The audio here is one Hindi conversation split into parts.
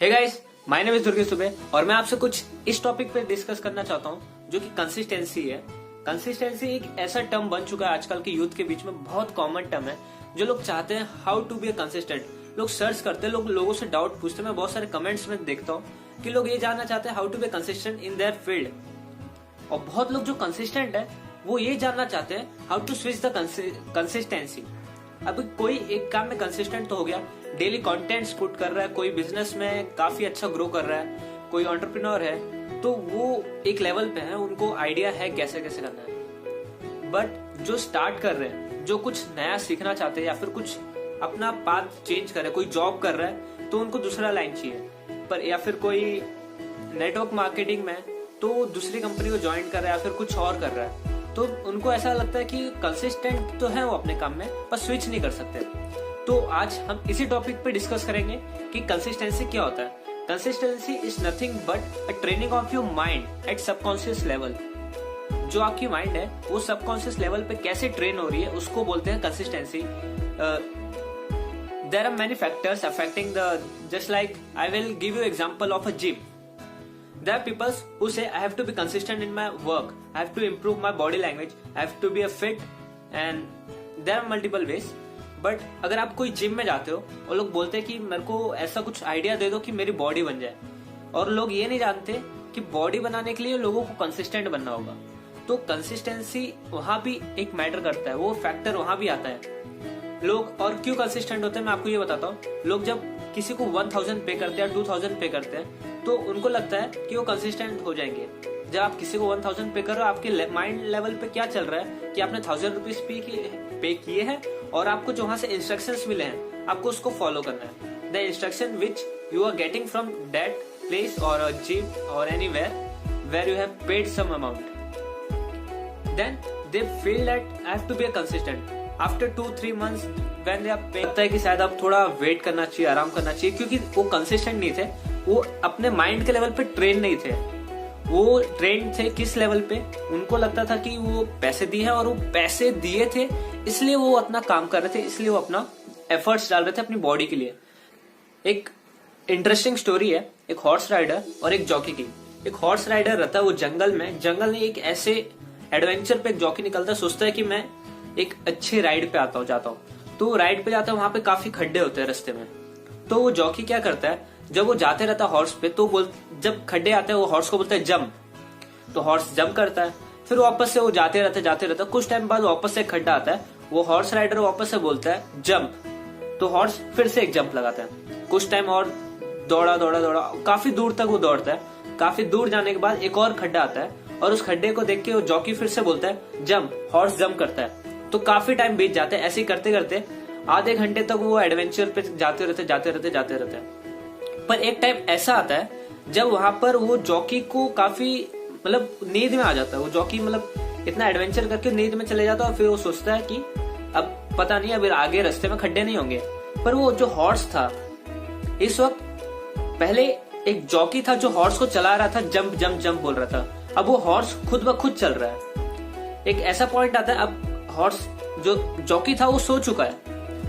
Hey guys, my name is Durgesh Dubey और मैं आपसे कुछ इस टॉपिक पे डिस्कस करना चाहता हूँ जो कि कंसिस्टेंसी है। कंसिस्टेंसी एक ऐसा टर्म बन चुका है आजकल के यूथ के बीच में, बहुत कॉमन टर्म है। जो लोग चाहते हैं हाउ टू बी कंसिस्टेंट, लोग सर्च करते हैं, लोगों से डाउट पूछते हैं। मैं बहुत सारे कमेंट्स में देखता हूँ कि लोग ये जानना चाहते हैं how to be consistent in their field, और बहुत लोग जो कंसिस्टेंट है वो ये जानना चाहते हैं how to switch the consistency. अब कोई एक काम में कंसिस्टेंट तो हो गया, डेली कंटेंट्स पुट कर रहा है, कोई बिजनेस में काफी अच्छा ग्रो कर रहा है, कोई एंटरप्रेन्योर है, तो वो एक लेवल पे है, उनको आइडिया है कैसे कैसे करना है। बट जो स्टार्ट कर रहे हैं, जो कुछ नया सीखना चाहते हैं या फिर कुछ अपना पाथ चेंज कर रहे हैं, कोई जॉब कर रहा है तो उनको दूसरा लाइन चाहिए, पर या फिर कोई नेटवर्क मार्केटिंग में तो दूसरी कंपनी को ज्वाइन कर रहा है या फिर कुछ और कर रहा है, तो उनको ऐसा लगता है कि कंसिस्टेंट तो है वो अपने काम में पर स्विच नहीं कर सकते। तो आज हम इसी टॉपिक पे डिस्कस करेंगे कि कंसिस्टेंसी क्या होता है। Consistency is nothing but a training of your mind at subconscious level. जो आपकी माइंड है वो सबकॉन्शियस लेवल पे कैसे ट्रेन हो रही है उसको बोलते हैं consistency. There are many factors affecting the, just like I will give you example of a gym. There are people who say I have to be consistent in my work, I have to improve my body language, I have to be a fit, and there are multiple ways. But अगर आप कोई जिम में जाते हो और लोग बोलते हैं कि मेरे को ऐसा कुछ आइडिया दे दो कि मेरी बॉडी बन जाए, और लोग ये नहीं जानते कि बॉडी बनाने के लिए लोगों को कंसिस्टेंट बनना होगा, तो कंसिस्टेंसी वहां भी एक मैटर करता है, वो फैक्टर वहां भी आता है। लोग और क्यों कंसिस्टेंट होते हैं मैं आपको ये बताता हूँ। लोग जब किसी को 1000 पे करते हैं, 2000 पे करते हैं, तो उनको लगता है कि वो कंसिस्टेंट हो जाएंगे। जब आप किसी को 1000 पे कर रहे हो, आपके माइंड लेवल पे क्या चल रहा है कि आपने 1000 रुपीज पे किए हैं और आपको जो वहां से इंस्ट्रक्शंस मिले हैं आपको उसको फॉलो करना है। The instruction which you are getting from that place और अ जिम और anywhere where you have paid some amount, then they feel that I have to be consistent. After 2-3 months when they are paid, लगता है कि शायद आप थोड़ा वेट करना चाहिए, आराम करना चाहिए, क्योंकि वो कंसिस्टेंट नहीं थे, वो अपने माइंड के लेवल पे ट्रेन नहीं थे। वो ट्रेन थे किस लेवल पे, उनको लगता था कि वो पैसे दिए हैं और वो पैसे दिए थे इसलिए वो अपना काम कर रहे थे, इसलिए वो अपना एफर्ट्स डाल रहे थे अपनी बॉडी के लिए। एक इंटरेस्टिंग स्टोरी है एक हॉर्स राइडर और एक जॉकी की। एक हॉर्स राइडर रहता है वो जंगल में एक ऐसे एडवेंचर पे एक जॉकी निकलता है, सोचता है कि मैं एक अच्छी राइड पे जाता हूँ। तो राइड पे जाता है, वहां पे काफी खड्डे होते हैं रास्ते में। तो वो जॉकी क्या करता है, जब वो जाते रहता है हॉर्स पे, तो जब खड्डे आते हैं वो हॉर्स को बोलता है जंप, तो हॉर्स जंप करता है। फिर वापस से वो जाते रहता है, कुछ टाइम बाद वापस से एक खड्डा आता है, वो हॉर्स राइडर वापस से बोलता है जंप, तो हॉर्स फिर से एक जंप लगाता है। कुछ टाइम और दौड़ा काफी दूर तक वो दौड़ता है। काफी दूर जाने के बाद एक और खड्डा आता है और उस खड्डे को देख के वो जॉकी फिर से बोलता है जंप, हॉर्स जंप करता है। तो काफी टाइम बीत जाता है, ऐसे ही करते करते आधे घंटे तक वो एडवेंचर पे जाते रहते हैं। पर एक टाइम ऐसा आता है जब वहां पर वो जॉकी को काफी नींद में आ जाता है। वो जॉकी इतना एडवेंचर करके नींद में चले जाता है और फिर वो सोचता है कि अब पता नहीं, अब आगे रास्ते में खड्डे नहीं होंगे। पर वो जो हॉर्स था, इस वक्त पहले एक जॉकी था जो हॉर्स को चला रहा था, जंप जंप जंप बोल रहा था, अब वो हॉर्स खुद ब खुद चल रहा है। एक ऐसा पॉइंट आता है, अब हॉर्स जो जॉकी था वो सो चुका है,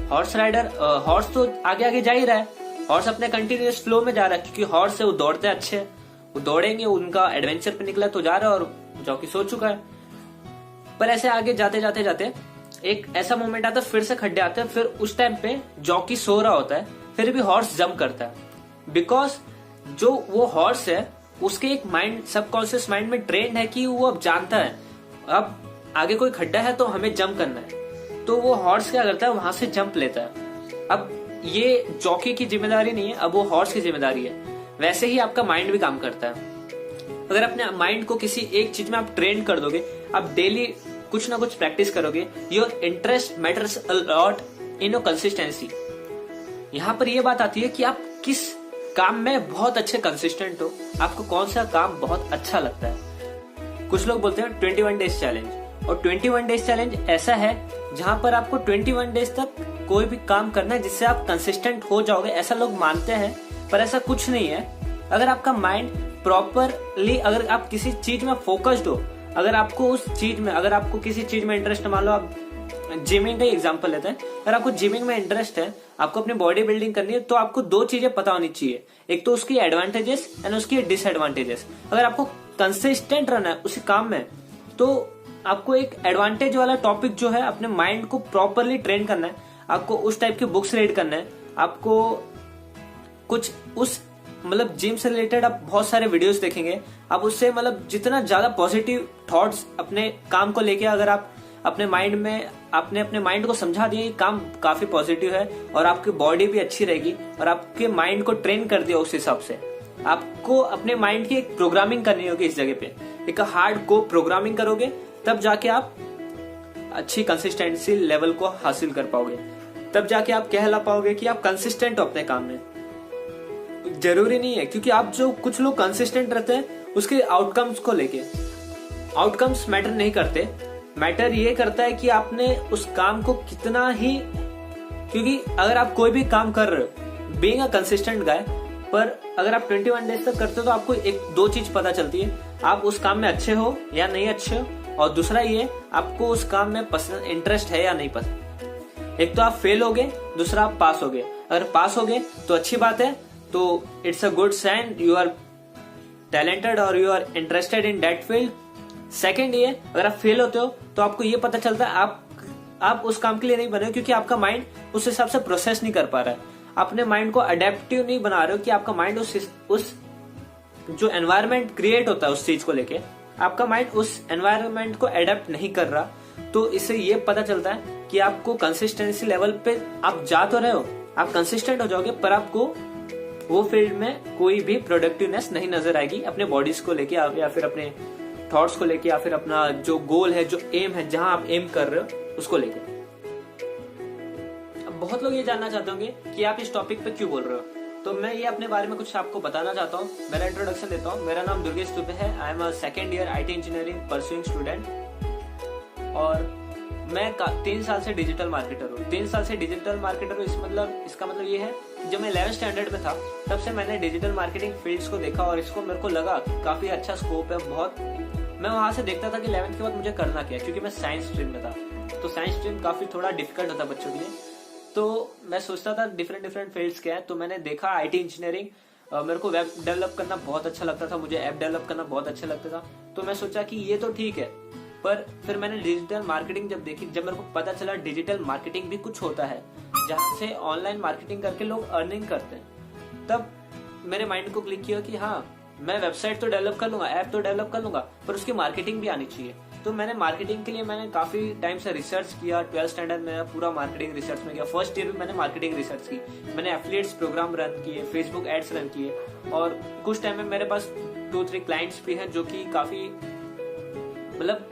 हॉर्स तो आगे आगे जा ही रहा है, हॉर्स अपने कंटिन्यूअस फ्लो में जा रहा है, क्योंकि हॉर्स से वो दौड़ते अच्छे, वो दौड़ेंगे, उनका एडवेंचर पे निकला तो जा रहा है, और जॉकी सो चुका है। पर ऐसे आगे जाते एक ऐसा मोमेंट आता है, फिर से खड्डे आते हैं, फिर उस टाइम पे जॉकी सो रहा होता है, फिर भी हॉर्स जंप करता है, बिकॉज जो वो हॉर्स है उसके एक माइंड, सबकॉन्शियस माइंड में ट्रेंड है कि वो अब जानता है अब आगे कोई खड्डा है तो हमें जंप करना है, तो वो हॉर्स क्या करता है, वहां से जंप लेता है। अब ये जॉकी की जिम्मेदारी नहीं है, अब वो हॉर्स की जिम्मेदारी है। वैसे ही आपका माइंड भी काम करता है। अगर अपने माइंड को किसी एक चीज में आप ट्रेन कर दोगे, आप डेली कुछ ना कुछ प्रैक्टिस करोगे, your interest matters a lot in your consistency. यहाँ पर ये बात आती है कि आप किस काम में बहुत अच्छे कंसिस्टेंट हो, आपको कौन सा काम बहुत अच्छा लगता है। कुछ लोग बोलते हैं 21 डेज चैलेंज, और 21 डेज चैलेंज ऐसा है जहां पर आपको 21 डेज तक कोई भी काम करना है जिससे आप कंसिस्टेंट हो जाओगे, ऐसा लोग मानते हैं, पर ऐसा कुछ नहीं है। अगर आपका माइंड प्रॉपरली, अगर आप किसी चीज में फोकस्ड हो, अगर आपको उस चीज में, अगर आपको किसी चीज में इंटरेस्ट, मान लो आप जिमिंग का एग्जांपल लेते हैं। अगर आपको जिमिंग में इंटरेस्ट है, आपको अपनी बॉडी बिल्डिंग करनी है, तो आपको दो चीजें पता होनी चाहिए। एक तो उसकी एडवांटेजेस एंड उसकी डिसएडवांटेजेस। अगर आपको कंसिस्टेंट रहना है उसी काम में, तो आपको एक एडवांटेज वाला टॉपिक जो है अपने माइंड को प्रॉपरली ट्रेन करना है। आपको उस टाइप की बुक्स रीड करना है। आपको कुछ उस मतलब जिम से रिलेटेड आप बहुत सारे वीडियोस देखेंगे। आप उससे मतलब जितना ज्यादा पॉजिटिव थॉट्स अपने काम को लेके अगर आप अपने माइंड में आपने अपने माइंड को समझा दिया ये काम काफी पॉजिटिव है और आपकी बॉडी भी अच्छी रहेगी और आपके माइंड को ट्रेन कर दिया उस हिसाब से, आपको अपने माइंड की एक प्रोग्रामिंग करनी होगी। इस जगह पे एक हार्ड को प्रोग्रामिंग करोगे, तब जाके आप अच्छी कंसिस्टेंसी लेवल को हासिल कर पाओगे। तब जाके आप कहला पाओगे कि आप कंसिस्टेंट हो अपने काम में। जरूरी नहीं है, क्योंकि आप जो कुछ लोग कंसिस्टेंट रहते हैं उसके आउटकम्स को लेके, आउटकम्स मैटर नहीं करते। मैटर ये करता है कि आपने उस काम को कितना ही, क्योंकि अगर आप कोई भी काम कर रहे हो बीइंग अ कंसिस्टेंट गाय, पर अगर आप 21 डेज तक करते हो तो आपको एक दो चीज पता चलती है, आप उस काम में अच्छे हो या नहीं अच्छे हो, और दूसरा ये आपको उस काम में पसंद इंटरेस्ट है या नहीं पसंद। एक तो आप फेल होगे, दूसरा आप पास होगे। अगर पास होगे तो अच्छी बात है, तो it's a good sign, you are talented और you are interested in that field. Second ये, अगर आप फेल होते हो तो आपको ये पता चलता है आप उस काम के लिए नहीं बने हो, क्योंकि आपका माइंड उस हिसाब से प्रोसेस नहीं कर पा रहा है। अपने माइंड को अडेप्टिव नहीं बना रहे हो कि आपका माइंड उस जो एनवायरनमेंट क्रिएट होता है उस चीज को लेके, आपका माइंड उस एनवायरनमेंट को अडेप्ट नहीं कर रहा। तो इससे ये पता चलता है कि आपको कंसिस्टेंसी लेवल पे आप जा तो रहे हो, आप कंसिस्टेंट हो जाओगे, पर आपको वो फील्ड में कोई भी प्रोडक्टिवनेस नहीं नजर आएगी अपने बॉडीज को लेके या फिर अपने थॉट्स को लेके या फिर अपना जो गोल है, जो एम है, जहां आप एम कर रहे हो उसको लेके। अब बहुत लोग ये जानना चाहते होंगे कि आप इस टॉपिक पे क्यों बोल रहे हो, तो मैं ये अपने बारे में कुछ आपको बताना चाहता हूँ। मेरा इंट्रोडक्शन देता हूँ। मेरा नाम दुर्गेश दुबे है। I am a second year IT engineering pursuing student और मैं 3 साल से डिजिटल मार्केटर हूँ। 3 साल से डिजिटल मार्केटर हूँ, इसका मतलब ये है जब मैं 11th स्टैंडर्ड में था तब से मैंने डिजिटल मार्केटिंग फील्ड्स को देखा और इसको मेरे को लगा काफी अच्छा स्कोप है बहुत। मैं वहां से देखता था कि 11th के बाद मुझे करना क्या है, क्योंकि मैं साइंस स्ट्रीम में था, तो साइंस स्ट्रीम काफी थोड़ा डिफिकल्ट होता बच्चों के लिए। तो मैं सोचता था डिफरेंट फील्ड्स क्या है, तो मैंने देखा IT इंजीनियरिंग। मेरे को वेब डेवलप करना बहुत अच्छा लगता था, मुझे ऐप डेवलप करना बहुत अच्छा लगता था, तो मैं सोचा कि ये तो ठीक है। पर फिर मैंने डिजिटल मार्केटिंग जब देखी, जब मेरे को पता चला डिजिटल मार्केटिंग भी कुछ होता है जहां से ऑनलाइन मार्केटिंग करके लोग अर्निंग करते हैं, तब मेरे माइंड को क्लिक किया कि हाँ, मैं वेबसाइट तो डेवलप कर लूंगा, ऐप तो डेवलप कर लूंगा, पर उसकी मार्केटिंग भी आनी चाहिए। तो मैंने मार्केटिंग के लिए मैंने काफी टाइम से रिसर्च किया। 12th स्टैंडर्ड में पूरा मार्केटिंग रिसर्च में गया। फर्स्ट ईयर में मैंने मार्केटिंग रिसर्च की, मैंने एफिलिएट्स प्रोग्राम रन किए, फेसबुक एड्स रन किए, और कुछ टाइम में मेरे पास 2-3 क्लाइंट्स भी हैं जो कि काफी मतलब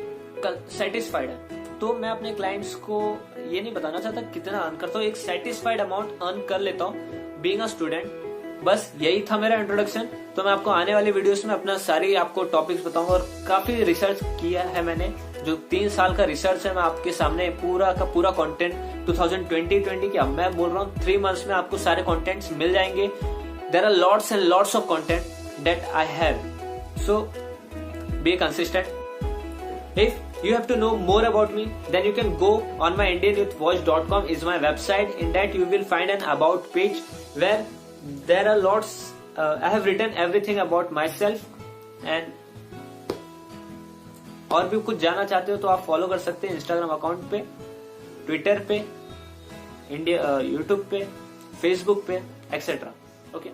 सेटिस्फाइड है। तो मैं अपने क्लाइंट्स को ये नहीं बताना चाहता कितना अर्न करता हूँ, एक सेटिस्फाइड अमाउंट अर्न कर लेता हूँ बीइंग अ स्टूडेंट। बस यही था मेरा इंट्रोडक्शन। तो मैं आपको आने वाली वीडियोस में अपना सारी आपको टॉपिक्स बताऊंगा, और काफी रिसर्च किया है मैंने, जो 3 साल का रिसर्च है मैं आपके सामने पूरा का पूरा कंटेंट 2020 की, अब मैं बोल रहा हूँ 3 मंथ्स में आपको सारे कंटेंट्स मिल जाएंगे। There are lots and lots of content that I have, so be consistent. If you have to know more about me, then you can go on my indianyouthvoice.com is my website. In that you will find an about page where there are lots. I have written everything about myself and और भी कुछ जानना चाहते हो तो आप फॉलो कर सकते हैं इंस्टाग्राम अकाउंट पे, ट्विटर पे, यूट्यूब पे, फेसबुक पे, etcetera. Okay,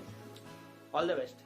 all the best.